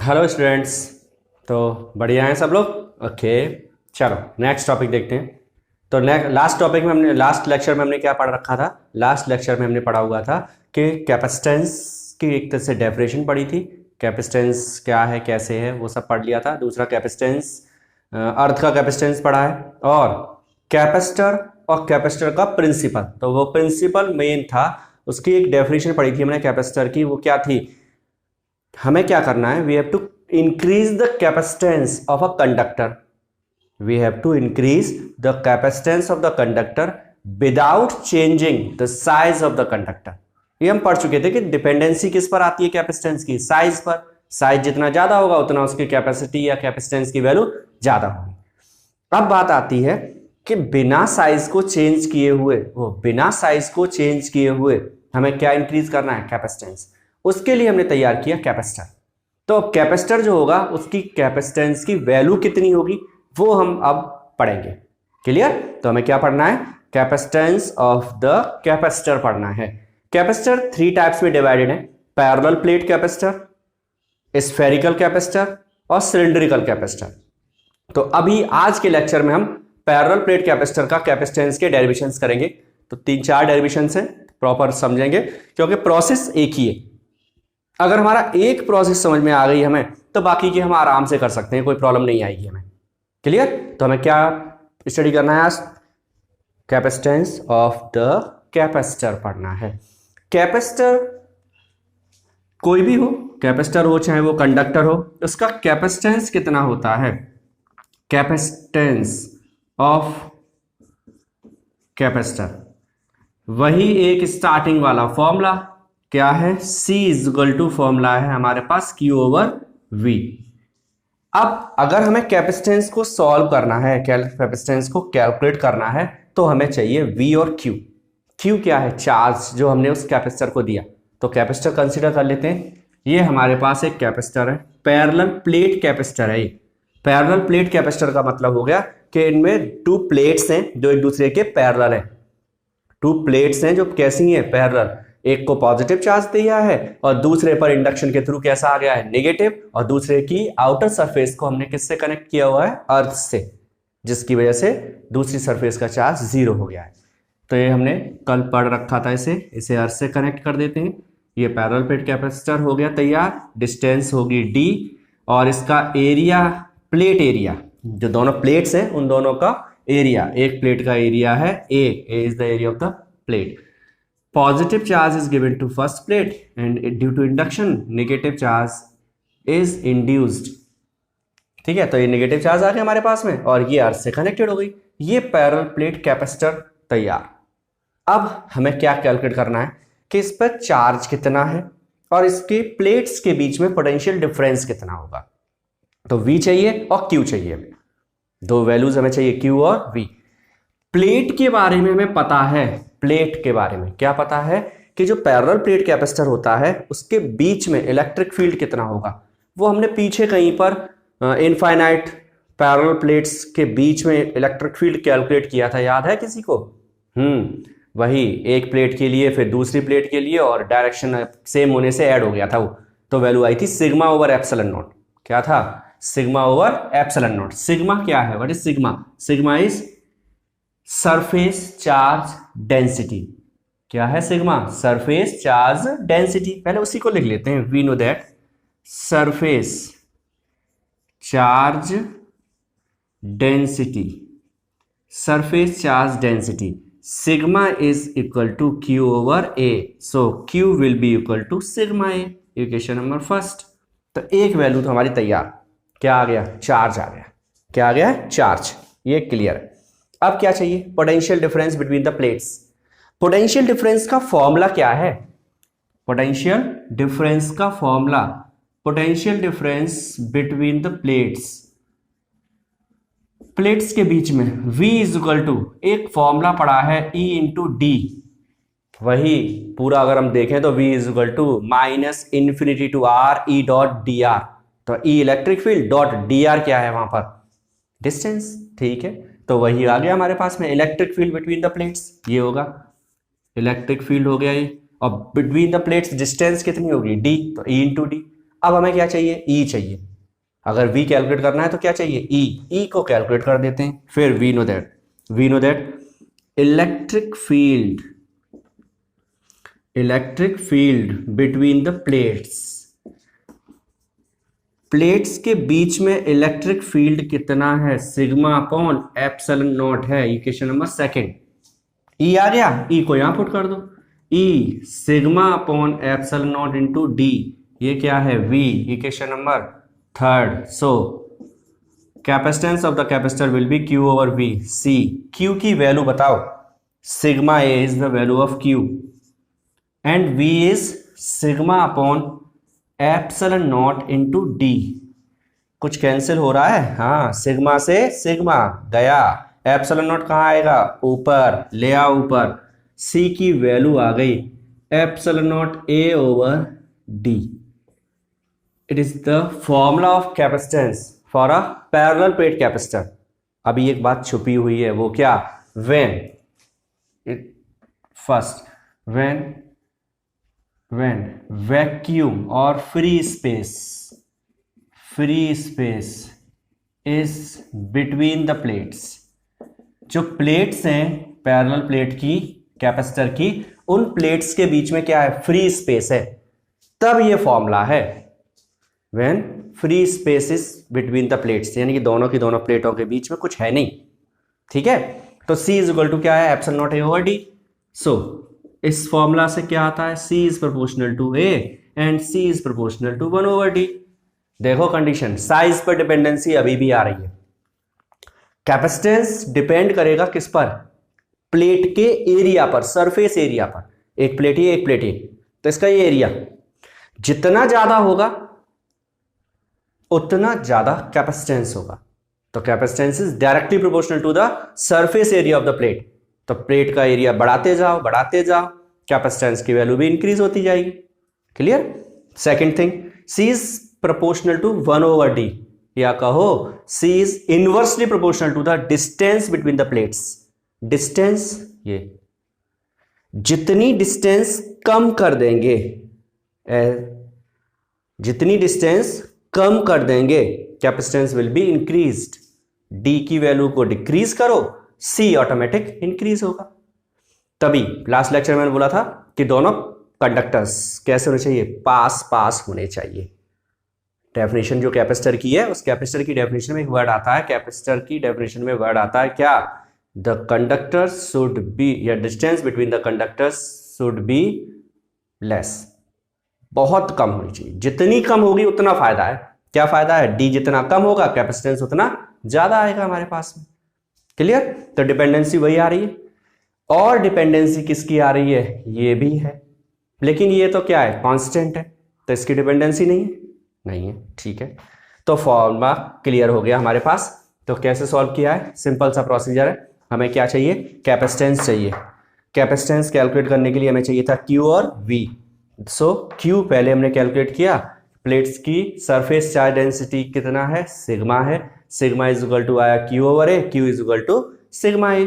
Hello students. तो बढ़िया हैं सब लोग। ओके, चलो नेक्स्ट टॉपिक देखते हैं। तो लास्ट लेक्चर में हमने क्या पढ़ रखा था। लास्ट लेक्चर में हमने पढ़ा हुआ था कि कैपेसिटेंस की एक तरह से डेफिनेशन पढ़ी थी। कैपेसिटेंस क्या है, कैसे है, वो सब पढ़ लिया था। दूसरा कैपेसिटेंस, अर्थ का कैपेसिटेंस पढ़ा है, और कैपेसिटर का प्रिंसिपल। तो वो प्रिंसिपल मेन था, उसकी एक डेफिनेशन पढ़ी थी हमने कैपेसिटर की। वो क्या थी, हमें क्या करना है, we have to increase the capacitance of a conductor. We have to increase the capacitance of the conductor without changing the size of the conductor. ये हम पढ़ चुके थे कि डिपेंडेंसी किस पर आती है कैपेसिटेंस की, साइज पर। साइज जितना ज्यादा होगा उतना उसकी कैपेसिटी या कैपेसिटेंस की वैल्यू ज्यादा होगी। अब बात आती है कि बिना साइज को चेंज किए हुए हमें क्या इंक्रीज करना है, कैपेसिटेंस। उसके लिए हमने तैयार किया कैपेसिटर। तो कैपेसिटर जो होगा उसकी कैपेसिटेंस की वैल्यू कितनी होगी वो हम अब पढ़ेंगे। क्लियर? तो हमें क्या पढ़ना है, कैपेसिटेंस ऑफ द कैपेसिटर पढ़ना है। कैपेसिटर 3 टाइप्स में डिवाइडेड है, parallel plate capacitor, spherical capacitor और सिलिंड्रिकल कैपेसिटर। तो अभी आज के लेक्चर में हम पैरेलल प्लेट कैपेसिटर का कैपेसिटेंस के डेरिवेशंस करेंगे। तो 3-4 डेरिवेशंस हैं, प्रॉपर समझेंगे क्योंकि प्रोसेस एक ही है। अगर हमारा एक प्रोसेस समझ में आ गई हमें तो बाकी की हम आराम से कर सकते हैं, कोई प्रॉब्लम नहीं आएगी हमें। क्लियर? तो हमें क्या स्टडी करना है आज, कैपेसिटेंस ऑफ द कैपेसिटर पढ़ना है। कैपेसिटर कोई भी हो, कैपेसिटर हो चाहे वो कंडक्टर हो, उसका कैपेसिटेंस कितना होता है। कैपेसिटेंस ऑफ कैपेसिटर, वही एक स्टार्टिंग वाला फॉर्मूला क्या है, C इक्वल टू फॉर्मूला है हमारे पास Q/V। अब अगर हमें कैपेसिटेंस को सॉल्व करना है, कैपेसिटेंस को कैलकुलेट करना है, तो हमें चाहिए V और Q। Q क्या है, चार्ज जो हमने उस कैपेसिटर को दिया। तो कैपेसिटर कंसीडर कर लेते हैं। ये हमारे पास एक कैपेसिटर है, पैरेलल प्लेट कैपेसिटर है। ये पैरेलल प्लेट कैपेसिटर का मतलब हो गया कि इनमें 2 प्लेट्स हैं जो एक दूसरे के पैरेलल हैं। 2 प्लेट्स हैं जो कैसी हैं, पैरेलल। एक को पॉजिटिव चार्ज दिया है और दूसरे पर इंडक्शन के थ्रू कैसा आ गया है, नेगेटिव। और दूसरे की आउटर सरफेस को हमने किससे कनेक्ट किया हुआ है, अर्थ से, जिसकी वजह से दूसरी सरफेस का चार्ज 0 हो गया है। तो ये हमने कल पढ़ रखा था, इसे अर्थ से कनेक्ट कर देते हैं। ये पैरेलल प्लेट कैपेसिटर हो गया तैयार। डिस्टेंस होगी d और इसका एरिया, प्लेट एरिया, जो दोनों प्लेट्स हैं उन दोनों का एरिया, एक प्लेट का एरिया है A is the area of the plate. Positive charge is given to first plate and due to induction negative charge is induced। ठीक है, तो ये नेगेटिव चार्ज आ गया हमारे पास में और ये अर्थ से कनेक्टेड हो गई। ये पैरेलल प्लेट कैपेसिटर तैयार। अब हमें क्या कैलकुलेट करना है कि इस पर चार्ज कितना है और इसके प्लेट्स के बीच में पोटेंशियल डिफरेंस कितना होगा। तो V चाहिए और Q चाहिए, हमें 2 वैल्यूज हमें चाहिए, Q और V। प्लेट के बारे में हमें पता है, प्लेट के बारे में क्या पता है कि जो पैरेलल प्लेट कैपेसिटर होता है उसके बीच में इलेक्ट्रिक फील्ड कितना होगा। वो हमने पीछे कहीं पर इनफाइनाइट पैरेलल प्लेट्स के बीच में इलेक्ट्रिक फील्ड कैलकुलेट किया था, याद है किसी को? वही एक प्लेट के लिए फिर दूसरी प्लेट के लिए और डायरेक्शन सेम होने से ऐड हो गया था वो। तो वैल्यू आई थी σ/ε0। क्या था, σ/ε0। सिग्मा क्या है, what is sigma? Sigma is surface charge density. क्या है सिग्मा? Surface charge density. पहले उसी को लिख लेते हैं। We know that surface charge density, surface charge density sigma is equal to Q/A। So Q will be equal to sigma A। Equation number first. तो एक वैल्यू तो हमारी तैयार, क्या आ गया, चार्ज आ गया। क्या आ गया, चार्ज। ये क्लियर है। अब क्या चाहिए, potential difference between the plates. Potential difference का फॉर्मूला क्या है, पोटेंशियल डिफरेंस का formula, potential difference between the plates, plates के बीच में V इज इक्वल टू, एक फॉर्मूला पड़ा है E इंटू डी। वही पूरा अगर हम देखें तो V is equal to -∞ to R E dot dr। तो E electric field dot dr क्या है वहां पर, डिस्टेंस। ठीक है, तो वही आ गया हमारे पास में electric field between the plates. ये होगा इलेक्ट्रिक फील्ड हो गया ये, और बिटवीन द प्लेट्स डिस्टेंस कितनी होगी, d। तो E इंटू डी। अब हमें क्या चाहिए, ई चाहिए। अगर वी कैलकुलेट करना है तो क्या चाहिए, ई को कैलकुलेट कर देते हैं। फिर we know that electric field between the plates के बीच में इलेक्ट्रिक फील्ड कितना है, सिग्मा अपॉन एप्सिलॉन नॉट है। इक्वेशन नंबर सेकंड, ई आ गया, ई को यहां पुट कर दो, E sigma upon epsilon naught into D, ये क्या है, V. Equation number third, so capacitance of the capacitor will be Q over V. C, Q की वैल्यू बताओ, sigma A is the value of Q and V is sigma upon epsilon naught into D. कुछ cancel हो रहा है, हाँ, sigma से sigma गया, epsilon not कहाँ आएगा, ऊपर ले आओ ऊपर। सी की वैल्यू आ गई epsilon not A over D. It is the formula of capacitance for a parallel plate capacitor. अभी एक बात छुपी हुई है, वो क्या, when vacuum or free space is between the plates, जो प्लेट्स हैं पैरेलल प्लेट की, कैपेसिटर की, उन प्लेट्स के बीच में क्या है, फ्री स्पेस है, तब ये फॉर्मूला है when free space is between the plates, यानी कि दोनों की दोनों प्लेटों के बीच में कुछ है नहीं, ठीक है। तो C इज इक्वल टू क्या है, epsilon not A over D. So इस फॉर्मूला से क्या आता है, C is proportional to A and C is proportional to 1 over D। देखो कंडीशन, साइज पर डिपेंडेंसी अभी भी आ रही है। कैपेसिटेंस डिपेंड करेगा किस पर, प्लेट के एरिया पर, सरफेस एरिया पर। एक प्लेट ये, एक प्लेट ये, तो इसका ये एरिया जितना ज्यादा होगा उतना ज्यादा कैपेसिटेंस होगा। तो capacitance is directly proportional to the surface area of the plate. तो प्लेट का एरिया बढ़ाते जाओ, कैपेसिटेंस की वैल्यू भी इंक्रीज होती जाएगी। Clear. Second thing, C is proportional to 1 over D, या कहो C is inversely proportional to the distance between the plates. Distance, ये जितनी डिस्टेंस कम कर देंगे, जितनी डिस्टेंस कम कर देंगे, capacitance will be increased. D की वैल्यू को डिक्रीज करो, C ऑटोमेटिक इंक्रीज होगा। तभी लास्ट लेक्चर में मैंने बोला था कि दोनों कंडक्टर्स कैसे होने चाहिए, पास होने चाहिए। डेफिनेशन जो कैपेसिटर की है, उस कैपेसिटर की डेफिनेशन में एक वर्ड आता है, कैपेसिटर की डेफिनेशन में वर्ड आता है क्या, द कंडक्टर शुड बी, या distance between the conductors should be less, बहुत कम होनी चाहिए। जितनी कम होगी उतना फायदा है। क्या फायदा है, D जितना कम होगा कैपेसिटेंस उतना ज्यादा आएगा हमारे पास में। क्लियर। तो डिपेंडेंसी वही आ रही है, और डिपेंडेंसी किसकी आ रही है, ये भी है, लेकिन ये तो क्या है, कांस्टेंट है, तो इसकी डिपेंडेंसी नहीं है। ठीक है, तो फॉर्मूला क्लियर हो गया हमारे पास। तो कैसे सॉल्व किया है, सिंपल सा प्रोसीजर है। हमें क्या चाहिए, कैपेसिटेंस चाहिए। कैपेसिटेंस कैलकुलेट करने के लिए हमें चाहिए था Q और V। सो Q पहले हमने कैलकुलेट किया, प्लेट्स की सरफेस चार्ज डेंसिटी कितना है, सिग्मा है, सिग्मा इज इक्वल टू आया Q over A, Q is equal to sigma A।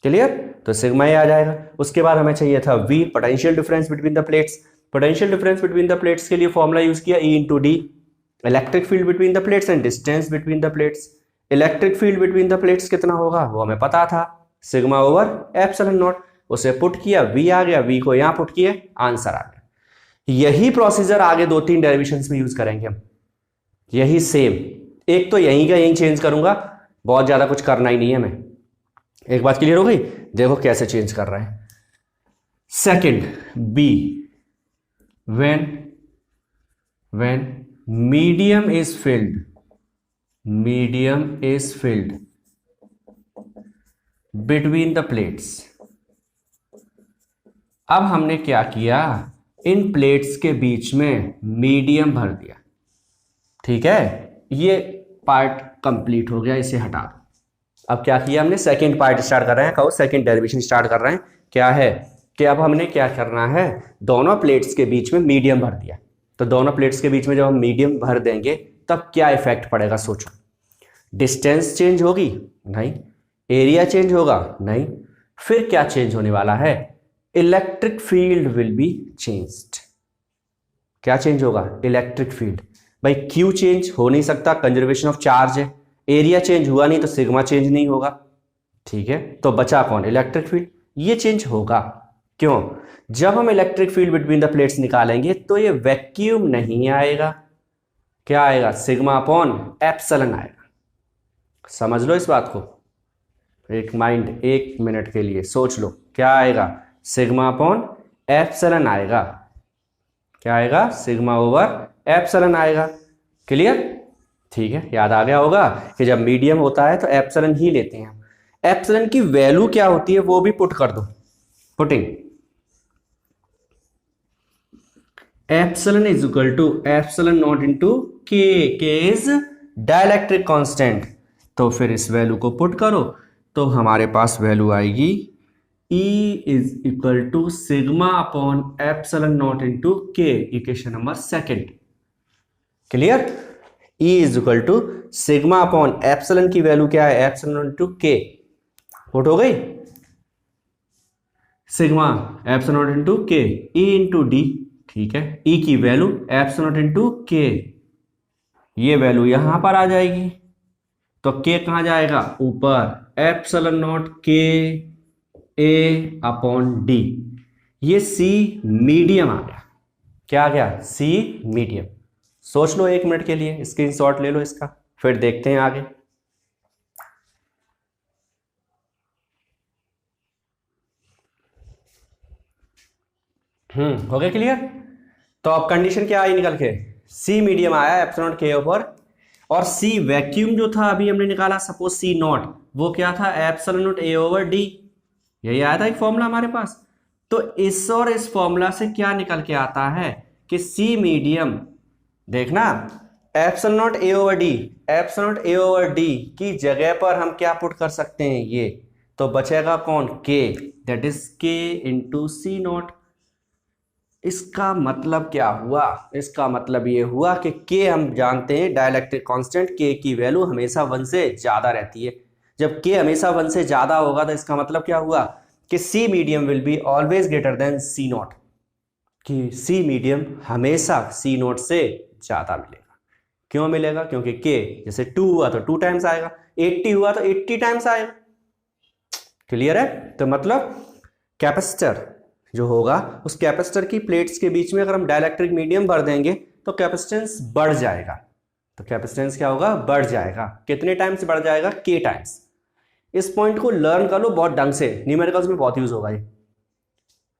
Clear. तो सिग्मा ए आ जाएगा। उसके बाद हमें चाहिए था V, potential difference between the plates. Potential difference between the plates के लिए फॉर्मूला यूज किया E into D, electric field between the plates and distance between the plates. Electric field between the plates कितना होगा वो हमें पता था, sigma over epsilon not. उसे पुट किया, V आ गया, V को यहां पुट किए, आंसर आ गया। यही प्रोसीजर आगे 2-3 डेरिवेशंस में यूज करेंगे हम, यही सेम। एक तो यहीं का यहीं चेंज करूंगा, बहुत ज्यादा कुछ करना ही नहीं है हमें। एक बात क्लियर हो गई, देखो कैसे चेंज कर रहे हैं। Second, B, when medium is filled between the plates। अब हमने क्या किया, इन प्लेट्स के बीच में मीडियम भर दिया। ठीक है, ये पार्ट कंप्लीट हो गया, इसे हटा दो। अब क्या किया हमने, सेकंड पार्ट स्टार्ट कर रहे हैं, कहो सेकंड डेरिवेशन स्टार्ट कर रहे हैं। क्या है कि अब हमने क्या करना है, दोनों प्लेट्स के बीच में मीडियम भर दिया। तो दोनों प्लेट्स के बीच में जब हम मीडियम भर देंगे तब क्या इफेक्ट पड़ेगा, सोचो। डिस्टेंस चेंज होगी नहीं, एरिया चेंज होगा नहीं, फिर क्या चेंज होने वाला है, electric field will be changed. क्या चेंज होगा? Electric field. भाई क्यू चेंज हो नहीं सकता, कंजर्वेशन ऑफ चार्ज है। एरिया चेंज हुआ नहीं तो सिग्मा चेंज नहीं होगा, ठीक है। तो बचा कौन? Electric field. ये चेंज होगा। क्यों? जब हम electric field between the plates निकालेंगे तो ये वैक्यूम नहीं आएगा, क्या आएगा? सिग्मा अपॉन एप्सिलॉन आएगा। समझ लो इस बात को, एक मिनट के लिए सोच लो, क्या आएगा? सिग्मा अपॉन एप्सिलॉन आएगा। क्या आएगा? सिग्मा ओवर एप्सिलॉन आएगा। क्लियर? ठीक है, याद आ गया होगा कि जब मीडियम होता है तो एप्सिलॉन ही लेते हैं हम। एप्सिलॉन की वैल्यू क्या होती है वो भी पुट कर दो। Putting epsilon is equal to epsilon not into K. K is dielectric constant. तो फिर इस वैल्यू को पुट करो तो हमारे पास वैल्यू आएगी E is equal to sigma upon epsilon not into K. Equation number second. Clear? E is equal to sigma upon epsilon की वैल्यू क्या है? Epsilon into K. पुट हो गई? Sigma epsilon not into K E into D, ठीक है। E की value epsilon not into के, ये वैल्यू यहां पर आ जाएगी तो के कहां जाएगा? ऊपर। एप्सिलॉन नॉट के ए अपॉन डी। ये सी मीडियम आ गया। क्या आ गया? सी मीडियम। सोच लो एक मिनट के लिए, स्क्रीनशॉट ले लो इसका, फिर देखते हैं आगे। हो गया क्लियर? तो अब कंडीशन क्या आई निकल के? सी मीडियम आया एप्सिलॉन नॉट के ऊपर, और सी वैक्यूम जो था अभी हमने निकाला, सपोज सी नॉट, वो क्या था? Epsilon not A over D. यही आया था एक फॉर्मूला हमारे पास। तो इस और इस फॉर्मूला से क्या निकल के आता है कि सी मीडियम, देखना, epsilon not A over D, epsilon not A over D की जगह पर हम क्या पुट कर सकते हैं? ये तो बचेगा कौन? के, दैट इज के इंटू सी नॉट। इसका मतलब क्या हुआ? इसका मतलब ये हुआ कि के हम जानते हैं डाइलेक्ट्रिक कांस्टेंट, के की वैल्यू हमेशा 1 से ज्यादा रहती है। जब के हमेशा 1 से ज्यादा होगा तो इसका मतलब क्या हुआ कि C medium will be always greater than C not, कि सी मीडियम हमेशा सी नॉट से ज्यादा मिलेगा। क्यों मिलेगा? क्योंकि के जैसे 2 हुआ तो 2 टाइम्स आएगा, 80 हुआ तो 80 टाइम्स आएगा। क्लियर है? तो मतलब कैपेसिटर जो होगा, उस कैपेसिटर की प्लेट्स के बीच में अगर हम डाइलेक्ट्रिक मीडियम भर देंगे तो कैपेसिटेंस बढ़ जाएगा। तो कैपेसिटेंस क्या होगा? बढ़ जाएगा। कितने टाइम्स बढ़ जाएगा? के टाइम्स। इस पॉइंट को लर्न कर लो बहुत ढंग से, न्यूमेरिकल्स में बहुत यूज होगा ये।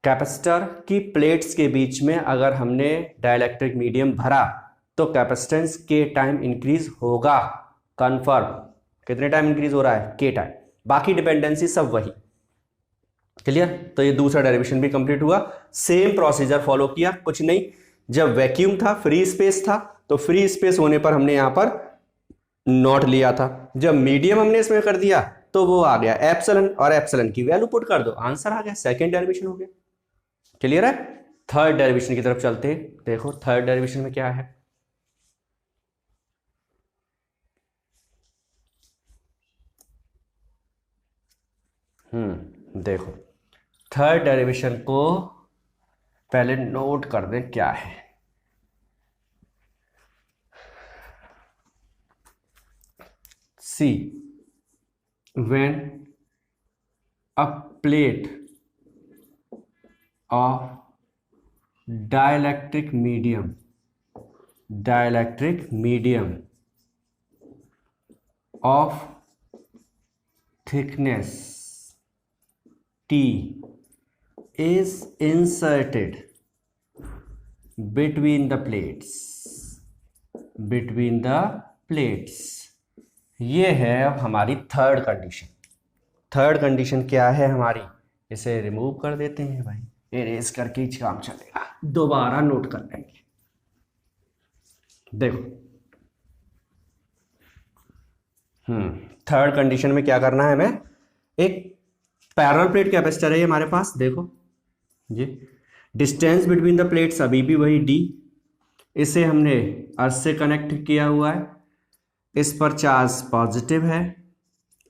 कैपेसिटर की प्लेट्स के बीच में अगर हमने डाइलेक्ट्रिक मीडियम भरा तो कैपेसिटेंस के टाइम इंक्रीज होगा, कंफर्म। कितने टाइम इंक्रीज हो रहा है? के टाइम। बाकी डिपेंडेंसी सब वही। क्लियर? तो ये दूसरा डेरिवेशन भी कंप्लीट हुआ। सेम प्रोसीजर फॉलो किया, कुछ नहीं। जब वैक्यूम था, फ्री स्पेस था, तो फ्री स्पेस होने पर हमने यहां पर नॉट लिया था। जब मीडियम हमने इसमें कर दिया तो वो आ गया एप्सिलॉन, और एप्सिलॉन की वैल्यू पुट कर दो, आंसर आ गया। सेकंड डेरिवेशन हो गया। क्लियर है? थर्ड डेरिवेशन की तरफ चलते हैं। देखो थर्ड डेरिवेशन में क्या है। देखो थर्ड डेरिवेशन को पहले नोट कर दें क्या है। सी when a plate of dielectric medium of thickness T is inserted between the plates, ये है अब हमारी थर्ड कंडीशन। थर्ड कंडीशन क्या है हमारी? इसे रिमूव कर देते हैं भाई, इरेज करके ही काम चलेगा, दोबारा नोट कर लेंगे। देखो थर्ड कंडीशन में क्या करना है हमें? एक पैरेलल प्लेट कैपेसिटर है हमारे पास, देखो ये डिस्टेंस बिटवीन द प्लेट्स अभी भी वही d, इसे हमने अर्थ से कनेक्ट किया हुआ है। इस पर चार्ज पॉजिटिव है,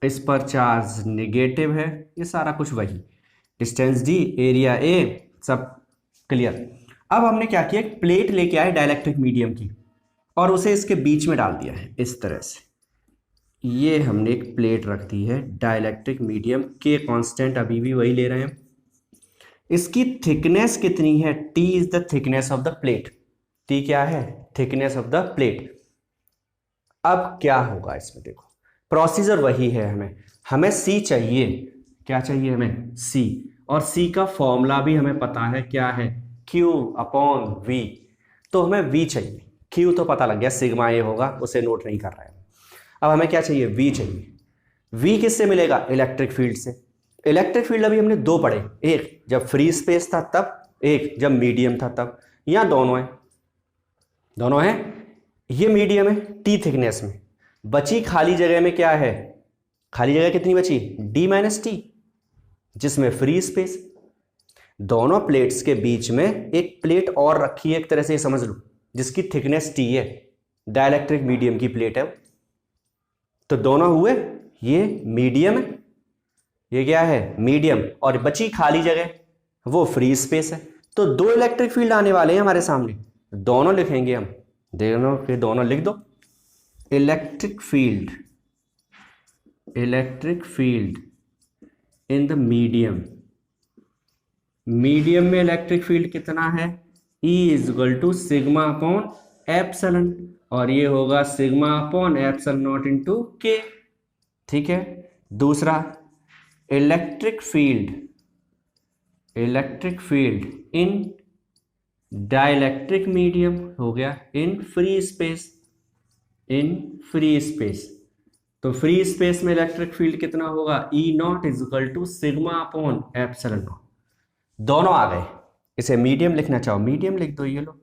इस पर चार्ज नेगेटिव है, ये सारा कुछ वही। डिस्टेंस d, एरिया a, सब क्लियर। अब हमने क्या किया, एक प्लेट लेके आए डाइलेक्ट्रिक मीडियम की और उसे इसके बीच में डाल दिया है इस तरह से। ये हमने एक प्लेट रख दी है डाइलेक्ट्रिक मीडियम के, कांस्टेंट अभी भी वही ले रहे हैं। इसकी थिकनेस कितनी है, T is the thickness of the plate. T क्या है, थिकनेस ऑफ द प्लेट। अब क्या होगा इसमें, देखो प्रोसीजर वही है, हमें सी चाहिए। क्या चाहिए हमें, सी। और सी का फॉर्मूला भी हमें पता है, क्या है, Q अपॉन V। तो हमें V चाहिए, Q तो पता लग गया सिग्मा ए होगा, उसे नोट नहीं कर रहा है। अब हमें क्या चाहिए, V चाहिए। V किससे मिलेगा, इलेक्ट्रिक फील्ड से। इलेक्ट्रिक फील्ड अभी हमने दो पढ़े, एक जब फ्री स्पेस था तब, एक जब मीडियम था तब। यहां दोनों है, दोनों है। ये मीडियम है टी थिकनेस में, बची खाली जगह में क्या है, खाली जगह कितनी बची, D माइनस टी, जिसमें फ्री स्पेस। दोनों प्लेट्स के बीच में एक प्लेट और रखी है, एक तरह से ये समझ लो, जिसकी थिकनेस टी है, डाइलेक्ट्रिक मीडियम की प्लेट है। तो दोनों हुए, ये मीडियम है, ये क्या है, मीडियम, और बची खाली जगह वो फ्री स्पेस है। तो दो इलेक्ट्रिक फील्ड आने वाले हैं हमारे सामने, दोनों लिखेंगे हम, दोनों के दोनों लिख दो। Electric field, electric field in the medium, medium में इलेक्ट्रिक फील्ड कितना है, E is equal to sigma upon epsilon, और ये होगा sigma upon epsilon not into K. ठीक है। दूसरा, electric field, electric field in dielectric medium हो गया, in free space, in free space. तो फ्री स्पेस में इलेक्ट्रिक फील्ड कितना होगा, E naught is equal to sigma upon epsilon naught. दोनों आ गए। इसे मीडियम लिखना चाहो मीडियम लिख दो, ये लो,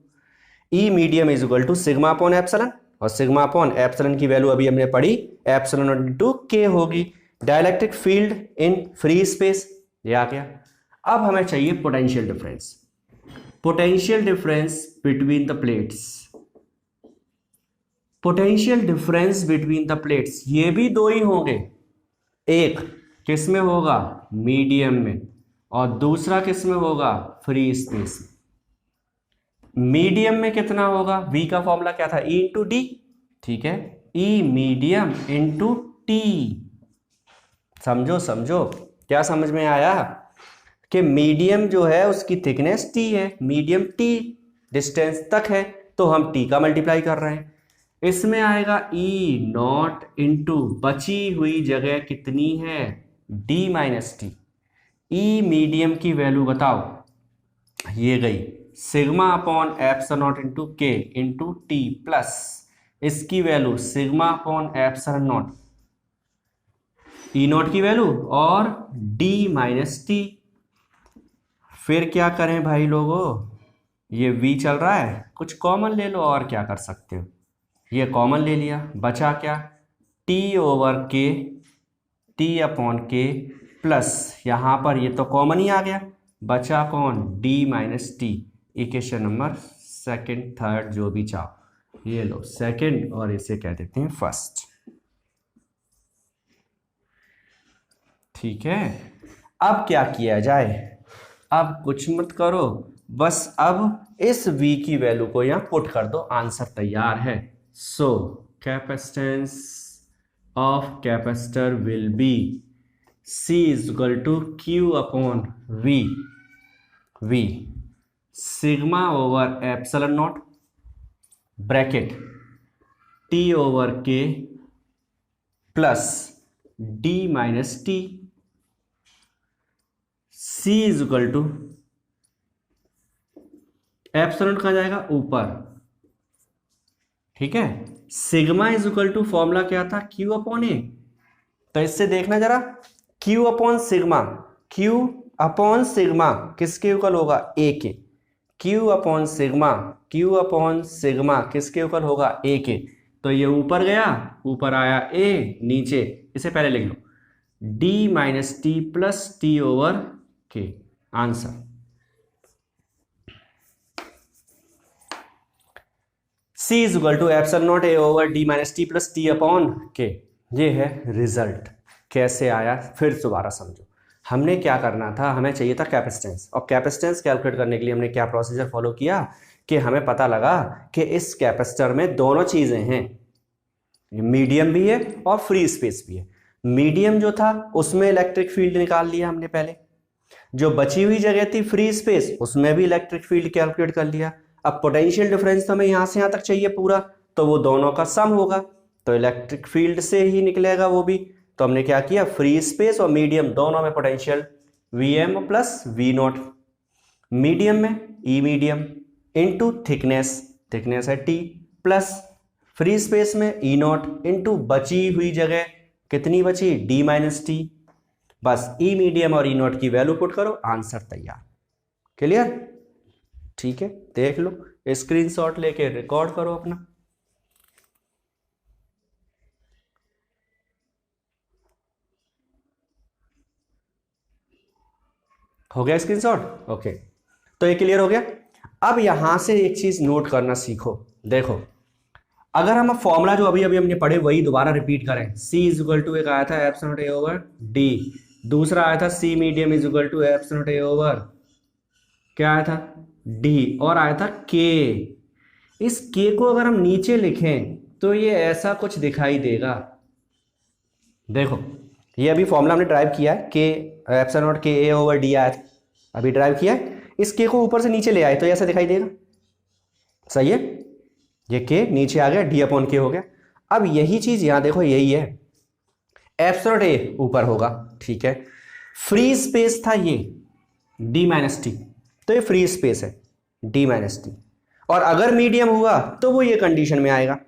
E medium is equal to sigma upon epsilon, और सिग्मा अपॉन एप्सिलॉन की वैल्यू अभी हमने पढ़ी, एप्सिलॉन नॉट इनटू के होगी। Dielectric field in free space, ये आ गया। अब हमें चाहिए potential difference, potential difference between the plates, potential difference between the plates, ये भी दो ही होंगे, एक किस में होगा, मीडियम में, और दूसरा किस में होगा, फ्री स्पेस में। मीडियम में कितना होगा, V का फॉर्मूला क्या था, E इंटू डी। ठीक है, E मीडियम इंटू टी। समझो समझो, क्या समझ में आया कि मीडियम जो है उसकी थिकनेस T है, मीडियम T डिस्टेंस तक है, तो हम T का मल्टीप्लाई कर रहे हैं। इसमें आएगा E नॉट इंटू बची हुई जगह कितनी है, D minus T. E medium की वैल्यू बताओ, ये गई sigma upon epsilon naught into के इंटू टी, प्लस इसकी value sigma upon epsilon not, E not की वैल्यू, और D माइनस टी। फिर क्या करें भाई लोगों, ये V चल रहा है, कुछ कॉमन ले लो, और क्या कर सकते हो, ये कॉमन ले लिया, बचा क्या, T ओवर के, T अपॉन के, प्लस यहाँ पर ये तो कॉमन ही आ गया, बचा कौन, D minus T. Equation number second third जो भी चाहो, ये लो सेकंड, और इसे कह देते हैं फर्स्ट। ठीक है। अब क्या किया जाए, अब कुछ मत करो, बस अब इस V की वैल्यू को यहाँ पुट कर दो, आंसर तैयार है। So capacitance of capacitor will be C is equal to Q upon V, V sigma over epsilon not bracket T over K plus D minus T. C is equal to epsilon कहाँ जाएगा, ऊपर। ठीक है, sigma is equal to formula क्या था, Q upon ए। तो इससे देखना जरा, Q upon sigma, Q upon sigma किसके इक्वल होगा, A के। Q upon sigma, Q upon sigma किसके इक्वल होगा, A के। तो ये ऊपर गया, ऊपर आया A, नीचे, इसे पहले लिख लो, D minus T plus T over K. Answer C is equal to epsilon not A over D minus T plus T upon K. ये है रिजल्ट। कैसे आया फिर दोबारा समझो, हमने क्या करना था, हमें चाहिए था कैपेसिटेंस, और कैपेसिटेंस कैलकुलेट करने के लिए हमने क्या प्रोसीजर फॉलो किया कि हमें पता लगा कि इस कैपेसिटर में दोनों चीज़ें हैं, मीडियम भी है और फ्री स्पेस भी है। मीडियम जो था उसमें इलेक्ट्रिक फील्ड निकाल लिया हमने पहले, जो बची हुई जगह थी फ्री स्पेस उसमें भी इलेक्ट्रिक फील्ड कैलकुलेट कर लिया। अब पोटेंशियल डिफरेंस तो हमें यहां से यहां तक चाहिए पूरा, तो वो दोनों का सम होगा, तो इलेक्ट्रिक फील्ड से ही निकलेगा वो भी। तो हमने क्या किया, फ्री स्पेस और मीडियम दोनों में potential Vm plus V0, medium में E medium into thickness, thickness है T, प्लस फ्री स्पेस में E0 इंटू बची हुई जगह कितनी बची, D माइनस टी। बस ई मीडियम और E0 की वैल्यू पुट करो, आंसर तैयार। क्लियर? ठीक है, देख लो, स्क्रीनशॉट लेके रिकॉर्ड करो अपना। हो गया स्क्रीनशॉट? ओके, तो ये क्लियर हो गया। अब यहां से एक चीज नोट करना सीखो, देखो अगर हम फॉर्मूला जो अभी अभी हमने पढ़े वही दोबारा रिपीट करें, C इज इक्वल टू, एक आया था एप्सिलॉन A ओवर D, दूसरा आया था C medium is equal to epsilon A over क्या आया था D, और आया था K। इस K को अगर हम नीचे लिखें तो ये ऐसा कुछ दिखाई देगा। देखो ये अभी फॉर्मूला हमने ड्राइव किया है, K epsilon not K A over D आया था, अभी ड्राइव किया है, इस K को ऊपर से नीचे ले आए तो ऐसा दिखाई देगा, सही है, ये K नीचे आ गया, D अपॉन K हो गया। अब यही चीज यहां देखो, यही है, एप्सिलॉन A ऊपर होगा, ठीक है, फ्री स्पेस था ये D माइनस टी, तो ये फ्री स्पेस है D माइनस टी, और अगर मीडियम हुआ तो वो ये कंडीशन में आएगा,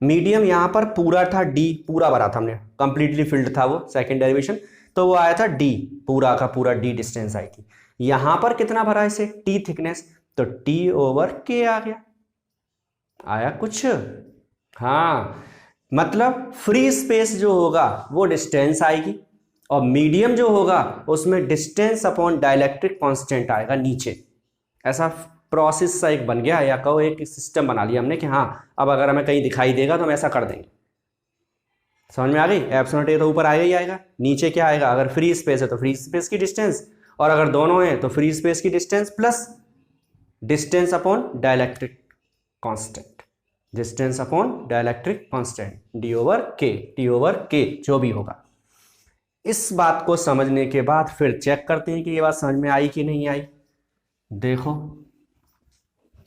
मीडियम यहां पर पूरा था, D पूरा भरा था हमने, कंप्लीटली फिल्ड था वो, सेकंड डेरिवेशन, तो वो आया था D, पूरा का पूरा D डिस्टेंस आई थी। यहां पर कितना भरा इसे, T थिकनेस, तो T ओवर K आ गया, आया कुछ? हाँ, मतलब फ्री स्पेस जो होगा वो डिस्टेंस आएगी, और मीडियम जो होगा उसमें डिस्टेंस अपॉन डाइलेक्ट्रिक कांस्टेंट आएगा नीचे। ऐसा प्रोसेस सा एक बन गया, या कहो एक सिस्टम बना लिया हमने कि हाँ अब अगर हमें कहीं दिखाई देगा तो हम ऐसा कर देंगे। समझ में आ गई? एप्सिलॉन A तो ऊपर आएगा ही आएगा, नीचे क्या आएगा, अगर फ्री स्पेस है तो फ्री स्पेस की डिस्टेंस, और अगर दोनों हैं तो फ्री स्पेस की distance plus distance upon dielectric constant, distance upon dielectric constant D over K जो भी होगा। इस बात को समझने के बाद फिर चेक करते हैं कि ये बात समझ में आई कि नहीं आई। देखो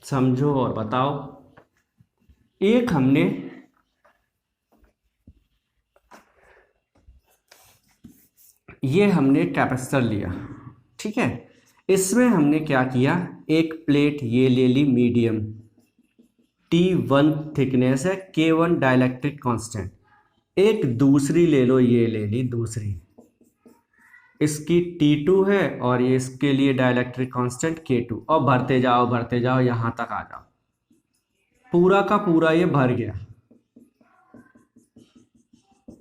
समझो और बताओ। एक हमने कैपेसिटर लिया, ठीक है, इसमें हमने क्या किया, एक प्लेट ये ले ली मीडियम, T1 थिकनेस है, K1 डाइलेक्ट्रिक कांस्टेंट, एक दूसरी ले लो, ये ले ली दूसरी, इसकी T2 है और ये इसके लिए डाइलेक्ट्रिक कांस्टेंट K2, और भरते जाओ यहां तक आ जाओ, पूरा का पूरा ये भर गया,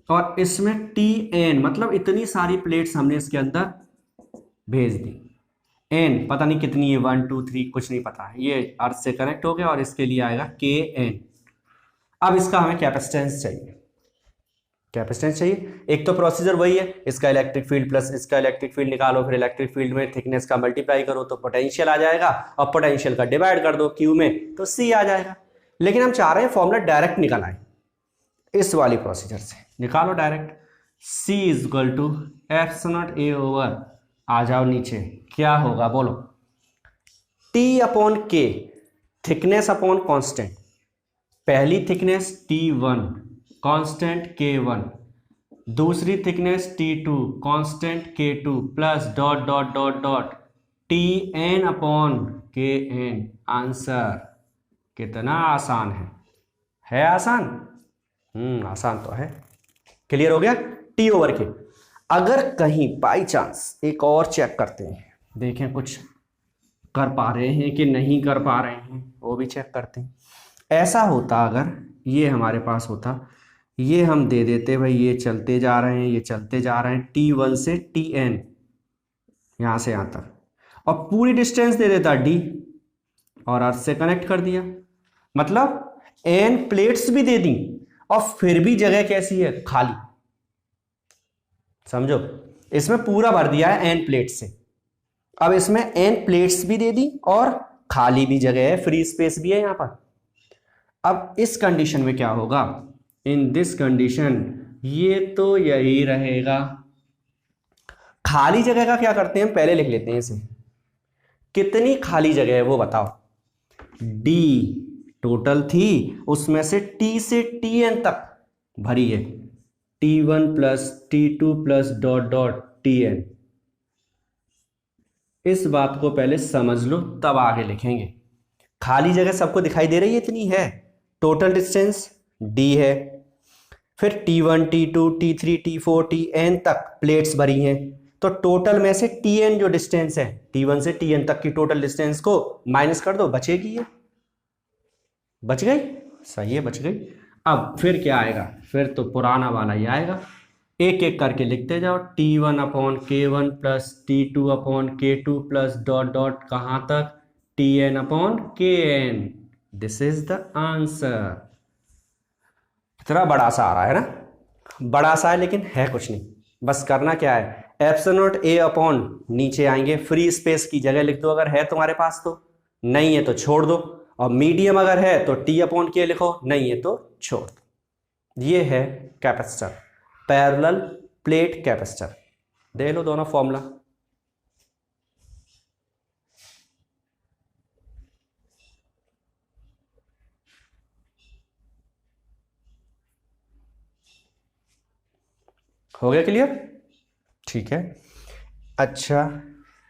और इसमें Tn मतलब इतनी सारी प्लेट्स हमने इसके अंदर भेज दी, n पता नहीं कितनी है, 1 2 3 कुछ नहीं पता है, ये अर्थ से कनेक्ट हो गया और इसके लिए आएगा Kn। अब इसका हमें कैपेसिटेंस चाहिए, एक तो प्रोसीजर वही है, इसका इलेक्ट्रिक फील्ड प्लस इसका इलेक्ट्रिक फील्ड निकालो, फिर इलेक्ट्रिक फील्ड में थिकनेस का मल्टीप्लाई करो तो पोटेंशियल आ जाएगा, और पोटेंशियल का डिवाइड कर दो Q में तो C आ जाएगा। लेकिन हम चाह रहे हैं फॉर्मूला डायरेक्ट निकल आए, इस वाली प्रोसीजर से निकालो direct, C is equal to epsilon A over, आ जाओ नीचे, क्या होगा बोलो, T upon K, thickness upon constant, पहली थिकनेस T1 कांस्टेंट K1, दूसरी thickness T2 constant K2, plus dot dot dot dot Tn upon Kn। Answer कितना आसान है आसान? आसान तो है। क्लियर हो गया? T over K। अगर कहीं बाई चांस एक और चेक करते हैं, देखें कुछ कर पा रहे हैं कि नहीं कर पा रहे हैं, वो भी चेक करते हैं। ऐसा होता अगर ये हमारे पास होता, ये हम दे देते भाई, ये चलते जा रहे हैं, ये चलते जा रहे हैं T1 से Tn, यहाँ से यहाँ तक, और पूरी डिस्टेंस दे देता D, और अर्थ से कनेक्ट कर दिया, मतलब n प्लेट्स भी दे दी और फिर भी जगह कैसी है, खाली। समझो, इसमें पूरा भर दिया है n प्लेट से। अब इसमें n प्लेट्स भी दे दी और खाली भी जगह है, फ्री स्पेस भी है यहां पर। अब इस कंडीशन में क्या होगा, इन दिस कंडीशन ये तो यही रहेगा। खाली जगह का क्या करते हैं, पहले लिख लेते हैं इसे। कितनी खाली जगह है वो बताओ। d टोटल थी, उसमें से t से tn तक भरी है, t1 plus t2 plus dot dot tn। इस बात को पहले समझ लो तब आगे लिखेंगे। खाली जगह सबको दिखाई दे रही है, इतनी है। टोटल डिस्टेंस d है, फिर t1 t2 t3 t4 tn तक प्लेट्स भरी हैं, तो टोटल में से tn जो डिस्टेंस है t1 से tn तक की टोटल डिस्टेंस को माइनस कर दो, बचेगी ये। बच गई, सही है, बच गई। अब फिर क्या आएगा, फिर तो पुराना वाला ही आएगा। एक एक करके लिखते जाओ, t1 upon k1 plus t2 upon k2 plus dot dot कहाँ तक, tn upon kn। This is the answer. इतना बड़ा सा आ रहा है ना, बड़ा सा है लेकिन है कुछ नहीं। बस करना क्या है, एप्सिलॉन नॉट a अपॉन नीचे आएंगे, फ्री स्पेस की जगह लिख दो अगर है तुम्हारे पास तो, नहीं है तो छोड़ दो। और मीडियम अगर है तो t अपॉन k लिखो, नहीं है तो छोड़ दो। ये है कैपेसिटर, पैरेलल प्लेट कैपेसिटर। देख लो दोनों फॉर्मूला। हो गया क्लियर, ठीक है। अच्छा,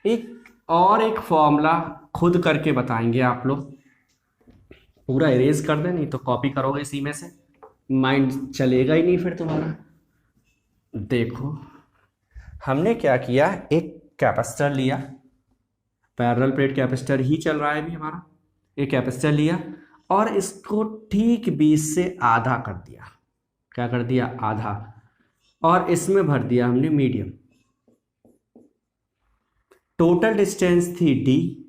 एक फॉर्मूला खुद करके बताएंगे आप लोग। पूरा इरेज कर दे, नहीं तो कॉपी करोगे इसी में से, माइंड चलेगा ही नहीं फिर तुम्हारा। देखो हमने क्या किया, एक कैपेसिटर लिया, पैरेलल प्लेट कैपेसिटर ही चल रहा है अभी हमारा। एक कैपेसिटर लिया और इसको ठीक 20 से आधा कर दिया। क्या कर दिया, आधा। और इसमें भर दिया हमने मीडियम। टोटल डिस्टेंस थी d,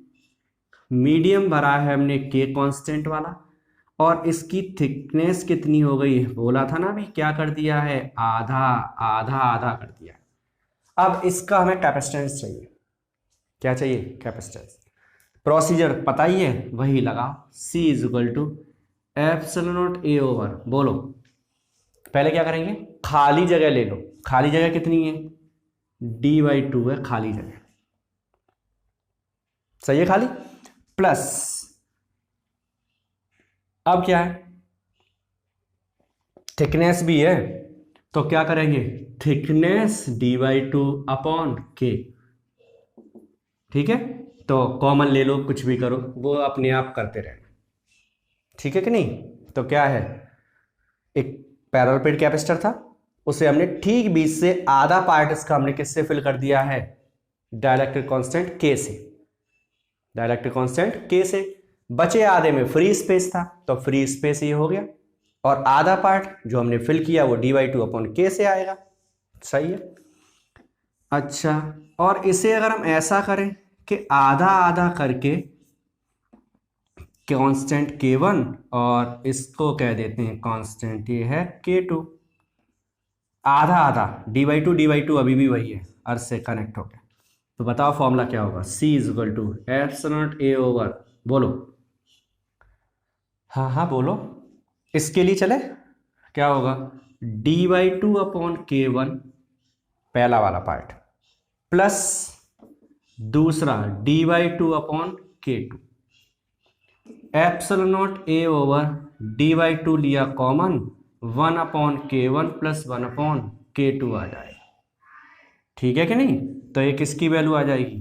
मीडियम भरा है हमने k कांस्टेंट वाला, और इसकी थिकनेस कितनी हो गई, बोला था ना अभी, क्या कर दिया है, आधा आधा आधा कर दिया। अब इसका हमें कैपेसिटेंस चाहिए। क्या चाहिए, कैपेसिटेंस। प्रोसीजर पता ही है, वही लगाओ, C is equal to epsilon not a over, बोलो पहले क्या करेंगे, खाली जगह ले लो। खाली जगह कितनी है, d/2 है खाली जगह, सही है खाली, प्लस अब क्या है, थिकनेस भी है, तो क्या करेंगे, थिकनेस d/2 अपॉन k। ठीक है, तो कॉमन ले लो, कुछ भी करो, वो अपने आप करते रहना, ठीक है कि नहीं। तो क्या है, एक पैरेलल प्लेट कैपेसिटर था, उसे हमने ठीक 20 से आधा पार्ट इसका हमने किससे फिल कर दिया है, डाइलेक्ट्रिक कांस्टेंट k से। डाइलेक्ट्रिक कांस्टेंट k से, बचे आधे में फ्री स्पेस था, तो फ्री स्पेस ये हो गया, और आधा पार्ट जो हमने फिल किया वो d/2 अपॉन k से आएगा, सही है। अच्छा, और इसे अगर हम ऐसा करें कि आधा आधा करके कांस्टेंट k1 और इसको कह देते हैं कांस्टेंट ये है k2, आधा आधा d/2 अभी भी वही है, अर्थ से कनेक्ट हो गया। तो बताओ फॉर्मूला क्या होगा, C is equal to epsilon not a over, बोलो, हाँ हाँ बोलो, इसके लिए चले, क्या होगा, d/2 अपॉन k1 पहला वाला पार्ट, प्लस दूसरा d/2 upon k2, epsilon not a over d/2 लिया common, 1 upon k1 plus 1 upon k2 आ जाएगा, ठीक है कि नहीं। तो ये किसकी वैल्यू आ जाएगी,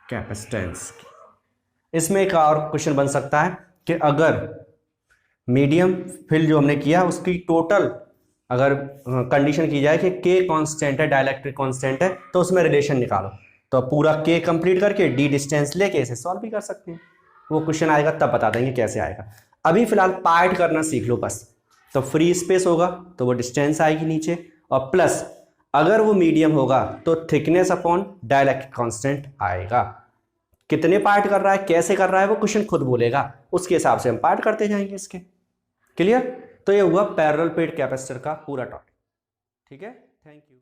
कैपेसिटेंस की। इसमें एक और क्वेश्चन बन सकता है कि अगर मीडियम फिल जो हमने किया उसकी टोटल अगर कंडीशन की जाए कि k कांस्टेंट है, डाइलेक्ट्रिक कांस्टेंट है, तो उसमें रिलेशन निकालो, तो पूरा k कंप्लीट करके d डिस्टेंस लेके इसे सॉल्व भी कर सकते हैं। वो क्वेश्चन आएगा तब बता देंगे कैसे आएगा, अभी फिलहाल पार्ट करना सीख लो बस। तो फ्री स्पेस होगा तो वो डिस्टेंस आएगी नीचे, और प्लस अगर वो मीडियम होगा तो थिकनेस अपॉन डाइलेक्ट्रिक कांस्टेंट आएगा। कितने पार्ट कर रहा है, कैसे कर रहा है, वो क्वेश्चन खुद बोलेगा, उसके हिसाब से हम पार्ट करते जाएंगे इसके। क्लियर। तो ये हुआ पैरेलल प्लेट कैपेसिटर का पूरा टॉपिक, ठीक है। Thank you.